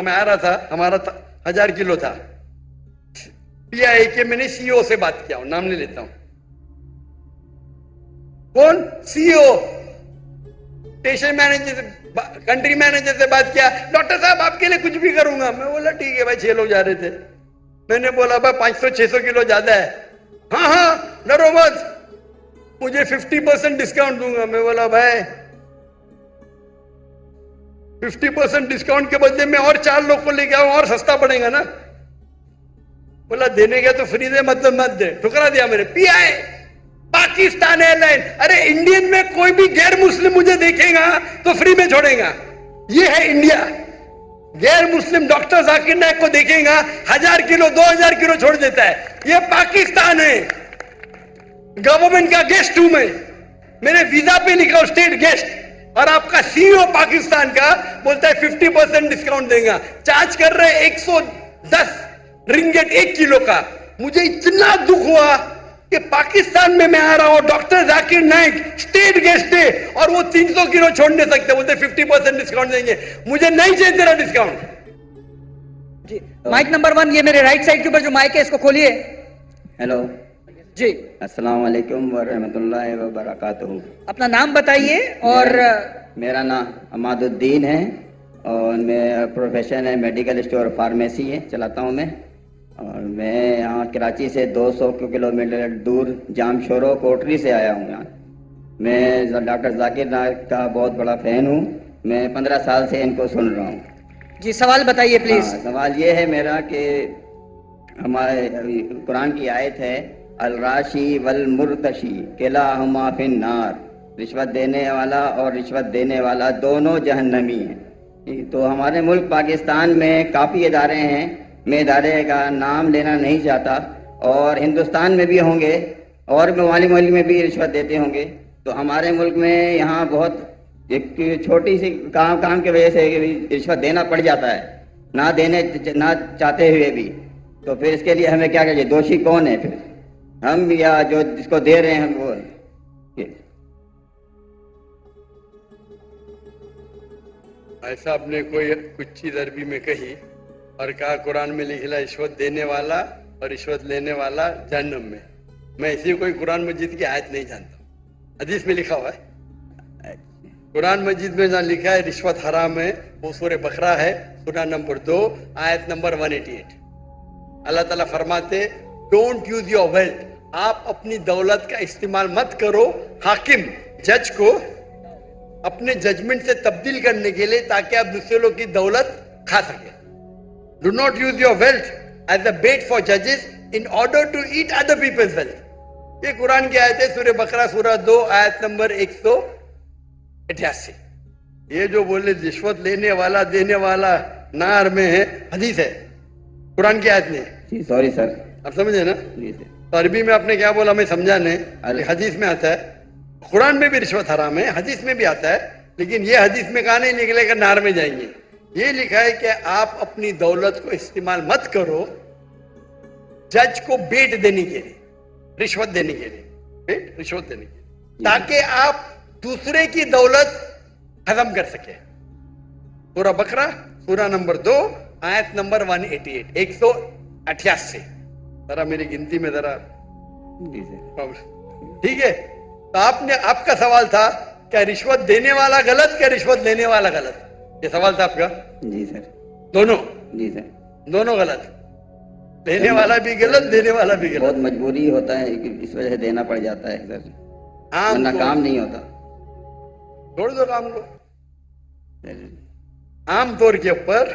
मैं आ रहा था, हमारा 1000 किलो था। पीआई के मैंने सीईओ से बात किया, नाम नहीं लेता हूं, कौन सीईओ, स्टेशन मैनेजर से, कंट्री मैनेजर से बात किया, डॉक्टर साहब आपके लिए कुछ भी करूंगा। मैं बोला ठीक है भाई, 6 लोग जा रहे थे। मैंने बोला भाई 500-600 किलो ज्यादा है। हाँ हाँ डरो मत, मुझे 50% डिस्काउंट दूंगा। मैं बोला भाई 50% डिस्काउंट के बदले में और 4 लोग को लेके आऊं और सस्ता पड़ेगा ना। बोला देने का तो फ्री दे, मतलब मत दे। ठुकरा दिया मैंने। पीआई पाकिस्तान एयरलाइन, अरे इंडियन में कोई भी गैर मुस्लिम मुझे देखेगा तो फ्री में छोड़ेगा। ये है इंडिया। गैर मुस्लिम डॉक्टर जाकिर नाइक को देखेगा 1000 किलो 2000 किलो छोड़ देता है। ये पाकिस्तान है, गवर्नमेंट का गेस्ट हूं मैं, मेरे वीजा पे लिखा स्टेट गेस्ट, और आपका सीईओ पाकिस्तान का बोलता है 50% डिस्काउंट देगा। चार्ज कर रहे 110 रिंगेट 1 किलो का। मुझे इतना दुख हुआ कि पाकिस्तान में मैं आ रहा हूं, doctor Zakir Naik state guest है, और वो 300 किलो छोड़ नहीं सकते, बोलते 50% डिस्काउंट देंगे। मुझे नहीं चाहिए तेरा डिस्काउंट। जी माइक नंबर 1, ये मेरे राइट साइड के ऊपर जो माइक है इसको खोलिए। हेलो जी, अस्सलाम वालेकुम व रहमतुल्लाहि व बरकातहू। अपना नाम बताइए। और मेरा नाम अमादुद्दीन है और मेरा प्रोफेशन है मेडिकल स्टोर फार्मेसी है, चलाता हूँ मैं। और मैं यहाँ कराची से 200 किलोमीटर दूर जामशोरो कोटरी से आया हूँ यहाँ। मैं डॉक्टर जाकिर नाइक का बहुत बड़ा फ़ैन हूँ। मैं 15 साल से इनको सुन रहा हूँ। जी सवाल बताइए प्लीज। सवाल ये है मेरा कि हमारे कुरान की आयत है, अल राशी वल मुर्तशी किलाहुमा फिन नार, रिश्वत देने वाला और रिश्वत देने वाला दोनों जहन्नमी हैं। तो हमारे मुल्क पाकिस्तान में काफ़ी इदारे हैं, मैं इदारे का नाम लेना नहीं चाहता, और हिंदुस्तान में भी होंगे और ममालिक में भी रिश्वत देते होंगे। तो हमारे मुल्क में यहाँ बहुत एक छोटी सी काम की वजह से रिश्वत देना पड़ जाता है, ना चाहते हुए भी। तो फिर इसके लिए हमें क्या करिए? दोषी कौन है फिर, हम या जो जिसको दे रहे हैं वो? ऐसा आपने कोई कुछ चीज अरबी में कही और कहा कुरान में लिखा रिश्वत देने वाला और रिश्वत लेने वाला जहन्नम में। मैं ऐसी कोई कुरान मजीद की आयत नहीं जानता, हदीस में लिखा हुआ है। कुरान मजीद में जहाँ लिखा है रिश्वत हराम है वो सूरह बकरा है, सूरह नंबर 2 आयत नंबर 188। अल्लाह ताला फरमाते डोंट यूज योर वेल्थ, आप अपनी दौलत का इस्तेमाल मत करो हाकिम जज को अपने जजमेंट से तब्दील करने के लिए, ताकि आप दूसरे लोग की दौलत खा सके। Do not use your wealth as a bet for जजेस in order to eat other people's wealth. ये कुरान की आयत है, सूरह बकरा सूरह 2 आयत नंबर 188। ये जो बोले रिश्वत लेने वाला देने वाला नार में है, हदीस है, कुरान की आयत नहीं। सॉरी सर, आप समझे ना? जी सर। तो अरबी में आपने क्या बोला मैं समझा नहीं। हदीस में आता है, कुरान में भी रिश्वत हराम है, हदीस में भी आता है, लेकिन ये हदीस में कहा नहीं निकलेगा नार में जाएंगे। ये लिखा है कि आप अपनी दौलत को इस्तेमाल मत करो जज को बेट देने के लिए, रिश्वत देने के लिए, बेट रिश्वत देने के लिए, ताकि आप दूसरे की दौलत हजम कर सके। सूरह बकरा सूरह नंबर 2 आयत नंबर 188 188। जरा मेरी गिनती में जरा ठीक है। तो आपका सवाल था क्या रिश्वत देने वाला गलत, क्या रिश्वत लेने वाला गलत? ये सवाल था आपका? जी सर। दोनों? जी सर, दोनों गलत, लेने वाला भी गलत, देने वाला भी गलत। बहुत मजबूरी होता है, इस वजह से देना पड़ जाता है सर, वरना काम नहीं होता। छोड़ दो काम को। आम तौर के ऊपर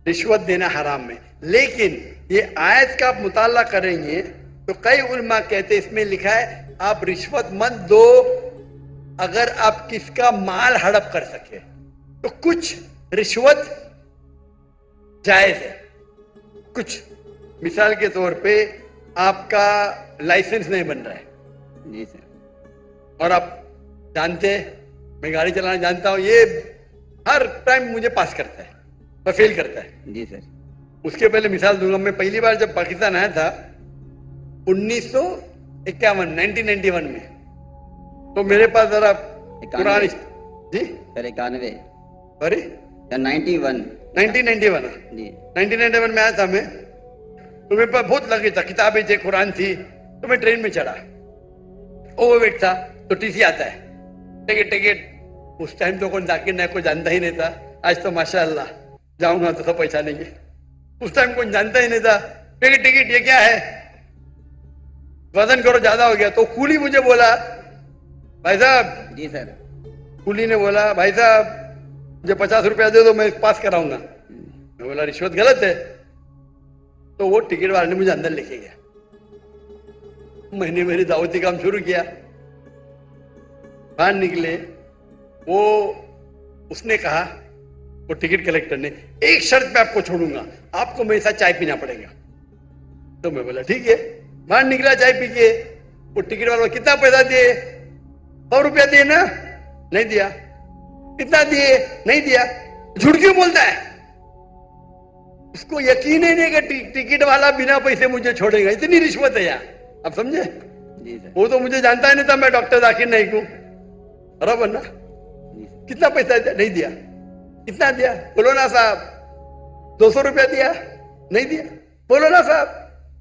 रिश्वत देना हराम है, लेकिन ये आयत का आप मुताला करेंगे तो कई उलमा कहते इसमें लिखा है आप रिश्वत मत दो अगर आप किसका माल हड़प कर सके। तो कुछ रिश्वत जायज है, कुछ मिसाल के तौर पे आपका लाइसेंस नहीं बन रहा है। जी सर। और आप जानते हैं मैं गाड़ी चलाना जानता हूं, ये हर टाइम मुझे पास करता है और फेल करता है। जी सर। उसके पहले मिसाल दूंगा, मैं पहली बार जब पाकिस्तान आया था 1991 में, तो मेरे पास जरा कुरान जी सर 91 अरे 91 1991 जी 1991 में आया था मैं, तो मेरे पास बहुत लगे था, किताबें थी, कुरान थी, तो मैं ट्रेन में चढ़ा, ओवरवेट था, तो टीसी आता है, टिकट टिकट। उस टाइम तो कौन जाकिर नायक को जानता ही नहीं था, आज तो माशाअल्लाह जाऊंगा तो सब पहचानेंगे। उस टाइम कोई जानता ही नहीं था, टिकट टिकट ये क्या है, वजन करो ज्यादा हो गया। तो कूली मुझे बोला, भाई साहब, जी सर। कूली ने बोला, भाई साहब मुझे 50 रुपया दे दो, मैं पास कराऊंगा। मैं बोला रिश्वत गलत है। तो वो टिकट वाले ने मुझे अंदर लेके गया, मैंने मेरी दावती काम शुरू किया। बाहर निकले, वो उसने कहा, वो टिकट कलेक्टर ने, एक शर्त पे आपको छोड़ूंगा, आपको मेरे साथ चाय पीना पड़ेगा। तो मैं बोला ठीक है। बाहर निकला चाय पी के, वो टिकट वाला कितना पैसा दिए, 100 रुपया दिए ना, नहीं दिया। कितना दिए, नहीं दिया। झूठ क्यों बोलता है, उसको यकीन ही नहीं कि टिकट वाला बिना पैसे मुझे छोड़ेगा, इतनी रिश्वत है यार, आप समझे। जी सर। वो तो मुझे जानता ही नहीं था मैं डॉक्टर जाकिर नाइक हूं, बराबर ना। जी सर। कितना पैसा दिया, नहीं दिया। कितना दिया, बोलो ना साहब, 200 रुपया दिया, नहीं दिया। बोलो ना साहब,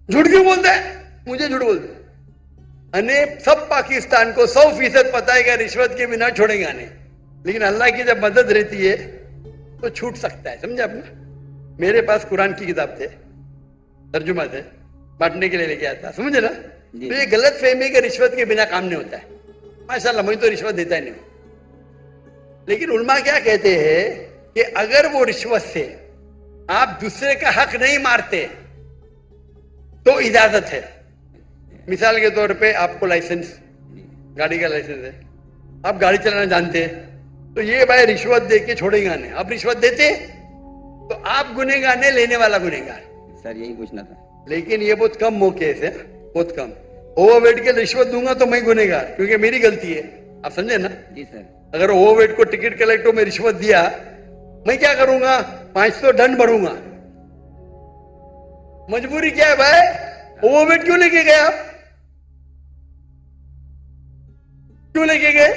झूठ क्यों बोलता है, मुझे झूठ बोलते। अने सब पाकिस्तान को 100% पता है कि रिश्वत के बिना छोड़ेगा नहीं, लेकिन अल्लाह की जब मदद रहती है तो छूट सकता है, समझे आपने। मेरे पास कुरान की किताब थे, तर्जुमा थे, बांटने के लिए लेके आता, समझे ना। तो ये गलत फहमी कि रिश्वत के बिना काम नहीं होता है। माशाल्लाह मैं तो रिश्वत देता ही नहीं हूं, लेकिन उलमा क्या कहते हैं कि अगर वो रिश्वत से आप दूसरे का हक नहीं मारते तो इजाजत है। मिसाल के तौर पे आपको लाइसेंस, गाड़ी का लाइसेंस है, आप गाड़ी चलाना जानते हैं, तो ये भाई रिश्वत दे के छोड़ेगा नहीं। आप रिश्वत देते तो आप गुनहगार नहीं, लेने वाला गुनहगार। सर यही पूछना था। लेकिन ये बहुत कम मौके से, बहुत कम। ओवरवेट के रिश्वत दूंगा तो मैं गुनहगार, क्योंकि मेरी गलती है, आप समझे ना। जी सर। अगर ओवरवेट को टिकट कलेक्टर में रिश्वत दिया, मैं क्या करूंगा, 500 दंड भरूंगा। मजबूरी क्या है भाई, ओवरवेट क्यों लेके गए आप, क्यों लेके गए।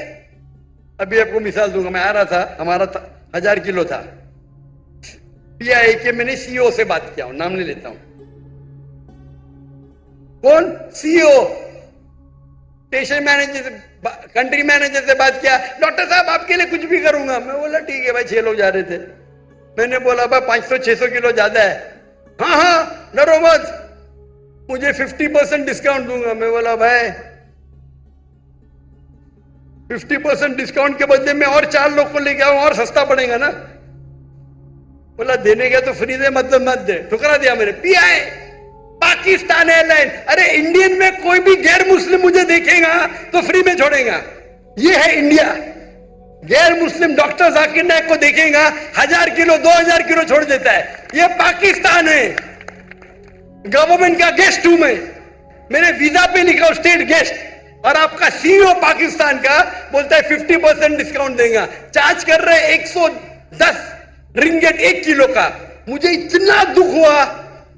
अभी आपको मिसाल दूंगा, मैं आ रहा था, हमारा 1000 किलो था, पीआई के मैंने सीईओ से बात किया हूं, नाम नहीं लेता हूं, कौन, CEO, station manager, country manager से बात किया, डॉक्टर साहब आपके लिए कुछ भी करूंगा। मैं बोला ठीक है भाई, 6 लोग जा रहे थे। मैंने बोला भाई 500-600 किलो ज्यादा है, हाँ हाँ डरो मत, मुझे 50% डिस्काउंट दूंगा। मैं बोला भाई 50% डिस्काउंट के बदले में और 4 लोग को लेके आओ, और सस्ता पड़ेगा ना। बोला देने गया तो फ्री दे, मतलब मत दे, ठुकरा दिया मैंने। पीआई पाकिस्तान एयरलाइन, अरे इंडियन में कोई भी गैर मुस्लिम मुझे देखेगा तो फ्री में छोड़ेगा, ये है इंडिया। गैर मुस्लिम डॉक्टर जाकिर नाइक को देखेगा 1000 किलो 2000 किलो छोड़ देता है, ये पाकिस्तान है। गवर्नमेंट का गेस्ट हूं मैं, मेरे वीजा पे लिखा हूं स्टेट गेस्ट, और आपका सीईओ पाकिस्तान का बोलता है 50% डिस्काउंट देगा, चार्ज कर रहे 110 रिंगेट 1 किलो का। मुझे इतना दुख हुआ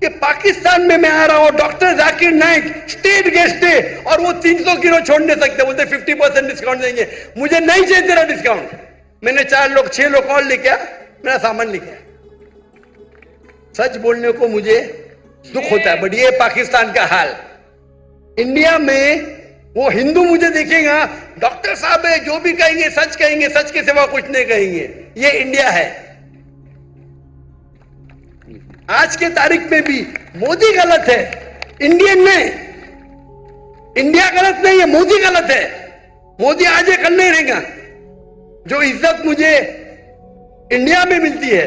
कि पाकिस्तान में मैं आ रहा हूं, doctor Zakir Naik state guest है, और वो 300 किलो छोड़ नहीं सकते, बोलते 50% डिस्काउंट देंगे। मुझे नहीं चाहिए तेरा डिस्काउंट। मैंने 4 लोग 6 लोग और लेके आया, मेरा सामान लेके आया। सच बोलने को मुझे दुख होता है, बट ये पाकिस्तान का हाल। इंडिया में वो हिंदू मुझे देखेगा, डॉक्टर साहब है, जो भी कहेंगे सच कहेंगे, सच के सिवा कुछ नहीं कहेंगे, ये इंडिया है। आज के तारीख में भी मोदी गलत है, इंडियन नहीं, इंडिया गलत नहीं है, मोदी गलत है। मोदी आज ये कल नहीं रहेगा। जो इज्जत मुझे इंडिया में मिलती है,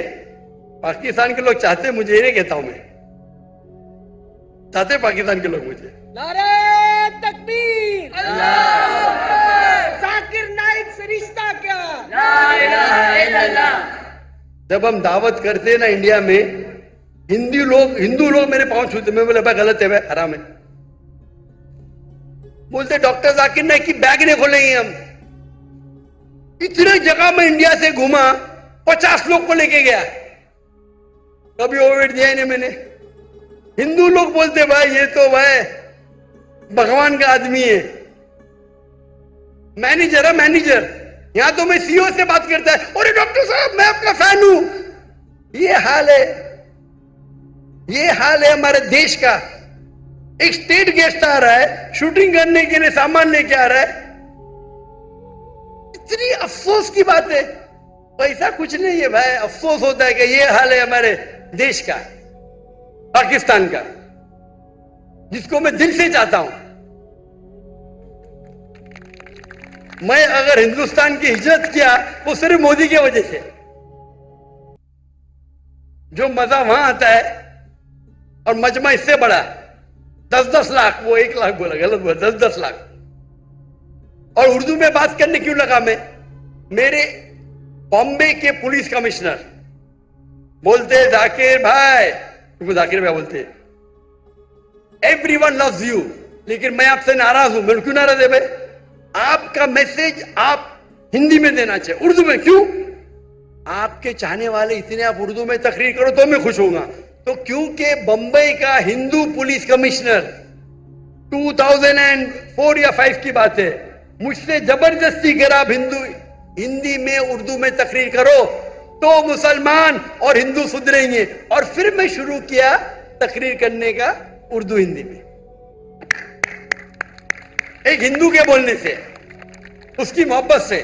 पाकिस्तान के लोग चाहते, मुझे ये नहीं कहता हूं मैं, चाहते पाकिस्तान के लोग मुझे। नारे तकबीर, जाकिर नाइक से रिश्ता क्या, ला इलाहा इल्लल्लाह। जब हम दावत करते हैं ना इंडिया में, हिंदू लोग मेरे पांव छूते, मैं बोला भाई गलत है, भाई हराम है। बोलते डॉक्टर जाकिर नाइक की बैग नहीं खोलेंगे हम। इतने जगह में इंडिया से घूमा, 50 लोग को लेके गया, कभी ओवरवेट दिया ही नहीं मैंने। हिंदू लोग बोलते भाई ये तो भाई भगवान का आदमी है, मैनेजर है मैनेजर। यहां तो मैं सीईओ से बात करता है, अरे डॉक्टर साहब मैं आपका फैन हूं। ये हाल है, ये हाल है हमारे देश का। एक स्टेट गेस्ट आ रहा है, शूटिंग करने के लिए सामान लेके आ रहा है। इतनी अफसोस की बात है। पैसा कुछ नहीं है भाई, अफसोस होता है कि ये हाल है हमारे देश का, पाकिस्तान का, जिसको मैं दिल से चाहता हूं। मैं अगर हिंदुस्तान की हिजरत किया वो सिर्फ मोदी की वजह से। जो मजा वहां आता है, और मजमा इससे बड़ा 10-10 लाख, वो 1 लाख बोला, गलत बोला, 10-10 लाख। और उर्दू में बात करने क्यों लगा मैं? मेरे बॉम्बे के पुलिस कमिश्नर बोलते, जाकिर भाई, तुमको जाकिर भाई बोलते, एवरीवन लव्स यू, लेकिन मैं आपसे नाराज हूं। मैं क्यों नाराज है भाई? आपका मैसेज आप हिंदी में देना चाहिए, उर्दू में क्यों? आपके चाहने वाले इतने, आप उर्दू में तकरीर करो तो मैं खुश होऊंगा। तो क्योंकि बंबई का हिंदू पुलिस कमिश्नर 2004 या 5 की बात है, मुझसे जबरदस्ती करा, आप हिंदी में उर्दू में तकरीर करो तो मुसलमान और हिंदू सुधरेंगे। और फिर मैं शुरू किया तकरीर करने का उर्दू हिंदी में, एक हिंदू के बोलने से, उसकी मोहब्बत से।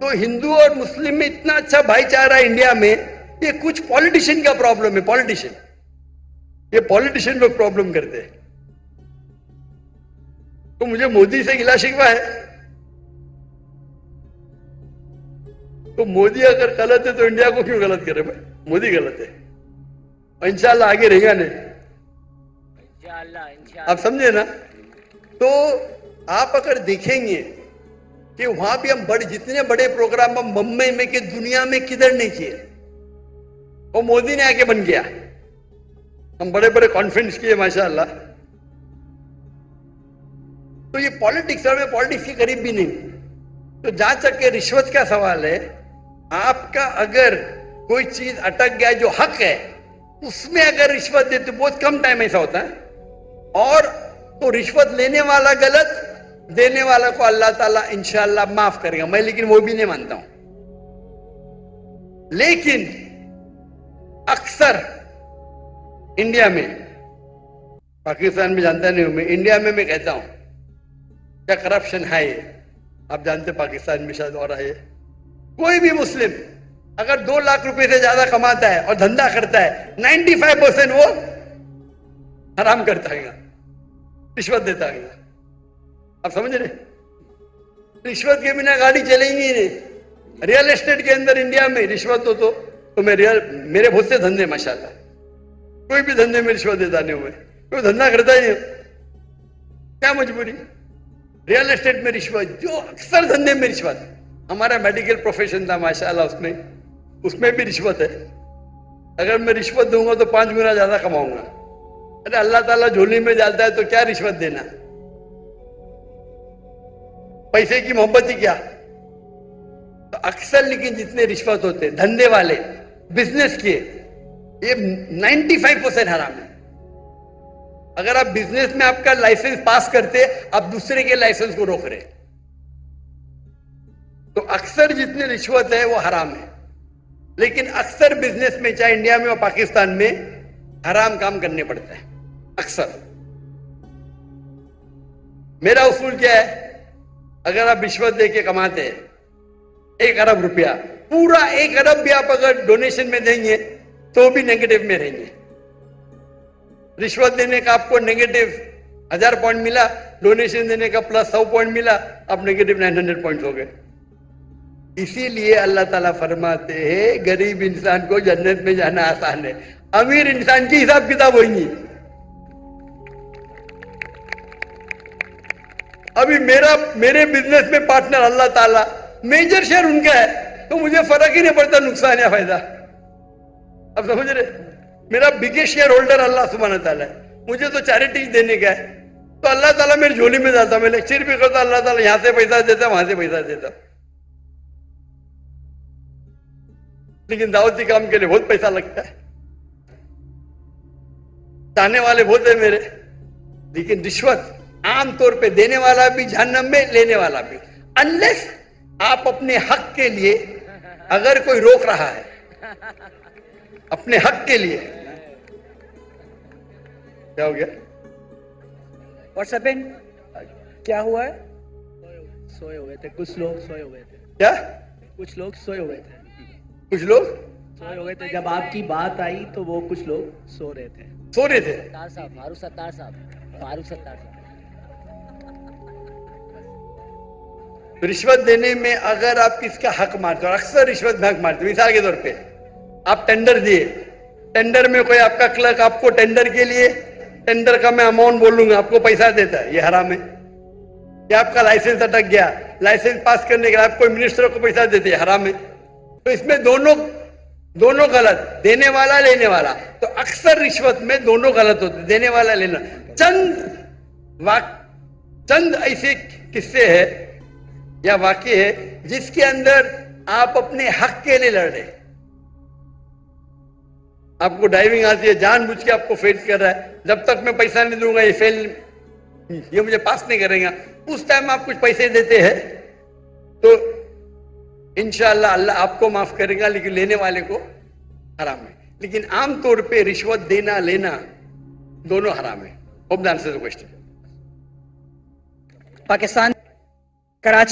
तो हिंदू और मुस्लिम में इतना अच्छा भाईचारा इंडिया में, ये कुछ पॉलिटिशियन का प्रॉब्लम है। पॉलिटिशियन, ये पॉलिटिशियन लोग प्रॉब्लम करते हैं। तो मुझे मोदी से गिला शिकवा है। तो मोदी अगर गलत है तो इंडिया को क्यों गलत करे भाई? मोदी गलत है, इंशाल्लाह आगे रहेगा नहीं, आप समझे ना? तो आप अगर देखेंगे कि वहां भी हम जितने बड़े प्रोग्राम हम मुंबई में कि दुनिया में किधर नहीं किए, वो मोदी ने आके बन गया। हम बड़े बड़े कॉन्फ्रेंस किए माशाअल्लाह। तो ये पॉलिटिक्स, और मैं पॉलिटिक्स के करीब भी नहीं। तो जहां तक के रिश्वत का सवाल है, आपका अगर कोई चीज अटक गया जो हक है, उसमें अगर रिश्वत देते, बहुत कम टाइम ऐसा होता है, और तो रिश्वत लेने वाला गलत, देने वाला को अल्लाह ताला इंशाअल्लाह माफ करेगा। मैं लेकिन वो भी नहीं मानता हूं। लेकिन अक्सर इंडिया में, पाकिस्तान में जानता नहीं हूं मैं, इंडिया में मैं कहता हूं क्या करप्शन है। आप जानते पाकिस्तान में शायद और है। कोई भी मुस्लिम अगर 2 लाख रुपए से ज्यादा कमाता है और धंधा करता है, 95% वो हराम करता है, रिश्वत देता है। आप समझ रहे? रिश्वत के बिना गाड़ी चलेंगी ही नहीं। रियल एस्टेट के अंदर इंडिया में रिश्वत हो तो मेरे बहुत से धंधे माशाल्लाह, कोई भी धंधे में रिश्वत देता नहीं हुए, कोई धंधा करता ही नहीं, क्या मजबूरी? रियल एस्टेट में रिश्वत, जो अक्सर धंधे में रिश्वत। हमारा मेडिकल प्रोफेशन था माशाल्लाह, उसमें भी रिश्वत है। अगर मैं रिश्वत दूंगा तो 5 गुना ज्यादा कमाऊंगा। अरे अल्लाह ताला झोली में डालता है तो क्या रिश्वत देना? पैसे की मोहब्बत ही क्या? तो अक्सर लेकिन जितने रिश्वत होते धंधे वाले, बिजनेस के, ये 95% हराम है। अगर आप बिजनेस में आपका लाइसेंस पास करते, आप दूसरे के लाइसेंस को रोक रहे, तो अक्सर जितने रिश्वत है वो हराम है। लेकिन अक्सर बिजनेस में, चाहे इंडिया में और पाकिस्तान में, हराम काम करने पड़ता है अक्सर। मेरा उसूल क्या है? अगर आप रिश्वत देके कमाते हैं 1 अरब रुपया, पूरा 1 अरब भी आप अगर डोनेशन में देंगे तो भी नेगेटिव में रहेंगे। रिश्वत देने का आपको नेगेटिव 1000 पॉइंट मिला, डोनेशन देने का प्लस 100 पॉइंट मिला, आप नेगेटिव 900 पॉइंट हो गए। इसीलिए अल्लाह ताला फरमाते हैं गरीब इंसान को जन्नत में जाना आसान है, अमीर इंसान की हिसाब किताब होगी। अभी मेरे बिजनेस में पार्टनर अल्लाह ताला, मेजर शेयर उनका है, तो मुझे फर्क ही नहीं पड़ता नुकसान या फायदा। अब समझ रहे? मेरा बिगेस्ट शेयर होल्डर अल्लाह सुब्हान ताला है, मुझे तो चैरिटी देने का है, तो अल्लाह ताला मेरी झोली में डालता। मैं लेक्चर भी करता, अल्लाह ताला यहां से पैसा देता, वहां से पैसा देता। लेकिन दावती काम के लिए बहुत पैसा लगता है, चाहने वाले बहुत है मेरे। लेकिन रिश्वत आमतौर पे देने वाला भी जहन्नम में, लेने वाला भी, अनलेस आप अपने हक के लिए, अगर कोई रोक रहा है अपने हक के लिए। क्या हो गया? What's happened? क्या हुआ है? सोए हुए थे, कुछ लोग सोए हुए थे, क्या? कुछ लोग सोए हुए थे, कुछ लोग सोए हुए थे। जब आपकी बात आई तो वो कुछ लोग सो रहे थे। सो रहे थे। सत्तार साहब, फारूक सत्तार साहब, फारूक सत्तार साहब। रिश्वत देने में अगर आप किसका हक मारते हो, अक्सर रिश्वत में हक मारते हो। मिसाल के तौर पे आप टेंडर दिए, टेंडर में कोई आपका क्लर्क आपको टेंडर के लिए, टेंडर का मैं अमाउंट बोलूंगा, आपको पैसा देता है, ये हराम है। या आपका लाइसेंस अटक गया, लाइसेंस पास करने के लिए आप कोई मिनिस्टर को पैसा देते हैं, हराम है। तो इसमें दोनों गलत, देने वाला लेने वाला। तो अक्सर रिश्वत में दोनों गलत होते, देने वाला लेना। चंद ऐसे किस्से है या वाक्य है जिसके अंदर आप अपने हक के लिए लड़ रहे। आपको ड्राइविंग आती है, जानबूझ के आपको फेल कर रहा है, जब तक मैं पैसा नहीं दूंगा ये मुझे पास नहीं करेगा। उस टाइम आप कुछ पैसे देते हैं तो इंशाअल्लाह अल्लाह आपको माफ करेगा, लेकिन लेने वाले को हराम है। लेकिन आमतौर पे रिश्वत देना लेना दोनों हराम है। Hope the answer the question. Pakistan, Karachi